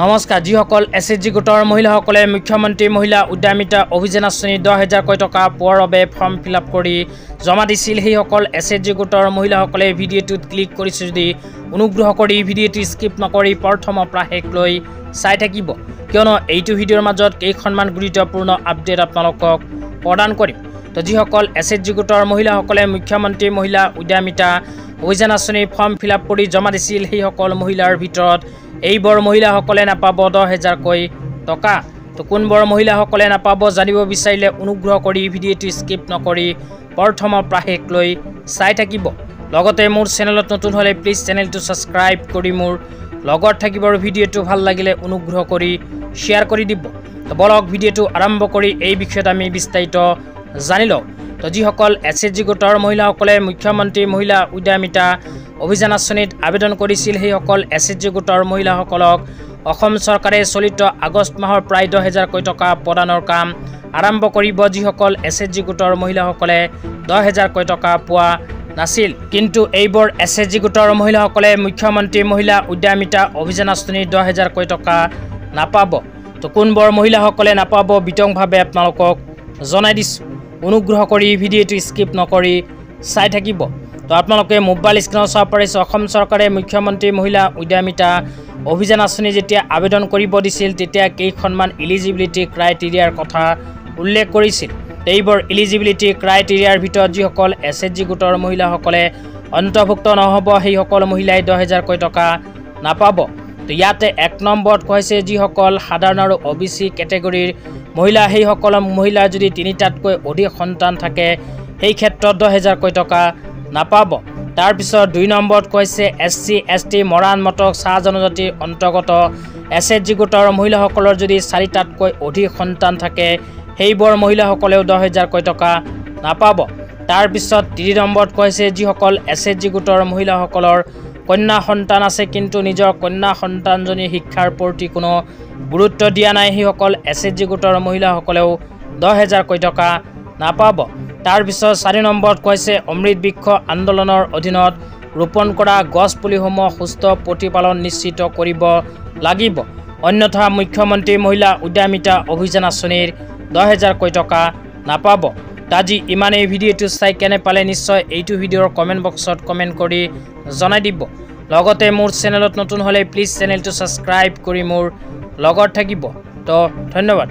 নমস্কাৰ যিসকল এছএইচজি গোটৰ মহিলাসকলে মুখ্যমন্ত্ৰী মহিলা উদ্যমিতা অভিযান আঁচনি 10,000 টকা পোৱাৰ বাবে ফৰ্ম ফিল আপ কৰি জমা দিছিল সেইসকল এছএইচজি গোটৰ মহিলাসকলে ভিডিঅ'টোত ক্লিক কৰিছে যদি অনুগ্ৰহ কৰি ভিডিঅ'টো স্কিপ নকৰি প্ৰথমৰ পৰা শেষলৈ চাই থাকিব কিয়নো এইটো ভিডিঅ'ৰ মাজত কেইখনমান গুৰুত্বপূৰ্ণ আপডেট আপোনালোকক প্ৰদান কৰিম তো যিসকল এছএইচজি গোটৰ মহিলাসকলে মুখ্যমন্ত্ৰী মহিলা উদ্যমিতা অভিযান আঁচনি ফৰ্ম ফিল আপ কৰি জমা দিছিল সেইসকল মহিলাৰ ভিতৰত এইবৰ মহিলাসকলে নাপাব 10,000 টকা তো কোনবৰ মহিলাসকলে নাপাব জানিব বিচাৰিলে অনুগ্ৰহ কৰি ভিডিঅ'টো স্কিপ নকৰি প্ৰথমৰ পৰা শেষলৈ চাই থাকিব লগতে মোৰ চেনেলত নতুন হলে প্লিজ চেনেলটো সাবস্ক্ৰাইব কৰি মোৰ লগত থাকিব আৰু ভিডিঅ'টো ভাল লাগিলে অনুগ্ৰহ কৰি শেয়াৰ কৰি দিব তো বলক ভিডিঅ'টো আৰম্ভ কৰি এই বিষয়ত আমি বিস্তাৰিত জানি লওঁ তো যিসকল এছএইচজি গোটৰ মহিলাসকলে মুখ্যমন্ত্ৰী মহিলা উদ্যমিতা অভিযান আঁচনিত আবেদন কৰিছিল সেইসকল এছএইচজি গোটৰ মহিলাসকলক অসম চৰকাৰে চলিত আগষ্ট মাহৰ প্ৰায় 10,000 টকা প্ৰদানৰ কাম আৰম্ভ কৰিব যিসকল এছএইচজি গোটৰ মহিলাসকলে 10,000 টকা পোৱা নাছিল কিন্তু এইবোৰ এছএইচজি গোটৰ মহিলাসকলে মুখ্যমন্ত্ৰী মহিলা উদ্যমিতা অভিযান আঁচনি 10,000 টকা নাপাব তো কোনবোৰ মহিলাসকলে নাপাব বিতংভাৱে আপোনালোকক জনাই দিছোঁ অনুগ্ৰহ কৰি ভিডিঅ'টো স্কিপ নকৰি চাই থাকিব তো আপোনালোকে মোবাইল স্ক্ৰীনত চাব পাৰিছে অসম চৰকাৰে মুখ্যমন্ত্ৰী মহিলা উদ্যমিতা অভিযান আঁচনি যেতিয়া আবেদন কৰিব দিছিল তেতিয়া কেইখনমান এলিজিবিলিটি ক্ৰাইটেৰিয়াৰ কথা উল্লেখ কৰিছিল এইবোৰ এলিজিবিলিটি ক্ৰাইটেৰিয়াৰ ভিতৰত যিসকল এছএইচজি গোটৰ মহিলাসকলে অন্তৰ্ভুক্ত নহ'ব সেইসকল মহিলাই 10,000 টকা নাপাব তো ইয়াতে 1 নম্বৰত কৈছে যিসকল সাধাৰণ আৰু ওবিসি কেটেগৰীৰ মহিলা সেইসকল মহিলাৰ যদি 3টাতকৈ অধিক সন্তান থাকে সেই ক্ষেত্ৰত 10,000 টকা নাপাব তাৰ পিছত 2 নম্বৰত কৈছে এসসি এসটি মৰাণ মটক চাহ জনজাতিৰ অন্তৰ্গত এছএইচজি গোটৰ মহিলাসকলৰ যদি 4টাতকৈ অধিক সন্তান থাকে সেইবোৰ মহিলাসকলেও 10,000 টকা নাপাব তাৰ পিছত 3 নম্বৰত কৈছে যিসকল এছএইচজি গোটৰ মহিলাসকলৰ কন্যা সন্তান আছে কিন্তু নিজৰ কন্যা সন্তানজনী শিক্ষাৰ প্ৰতি কোনো গুৰুত্ব দিয়া নাই সেইসকল এছএইচজি গোটৰ মহিলাসকলেও 10,000 টকা নাপাব তাৰ পিছত 4 নম্বৰত কৈছে অমৃত বৃক্ষ আন্দোলনৰ অধীনত ৰোপণ কৰা গছ পুলিসমূহ সুস্থ প্ৰতিপালন নিশ্চিত কৰিব লাগিব অন্যথা মুখ্যমন্ত্ৰী মহিলা উদ্যমিতা অভিযান আঁচনিৰ 10,000 টকা নাপাব তাজি ইমানেই ভিডিঅ'টো চাই কেনে পালে নিশ্চয় এইটো ভিডিঅ'ৰ কমেণ্ট বক্সত কমেণ্ট কৰি জনাই দিব লগতে মোৰ চেনেলত নতুন হলে প্লিজ চেনেলটো সাবস্ক্ৰাইব কৰি মোৰ লগত থাকিব তো ধন্যবাদ।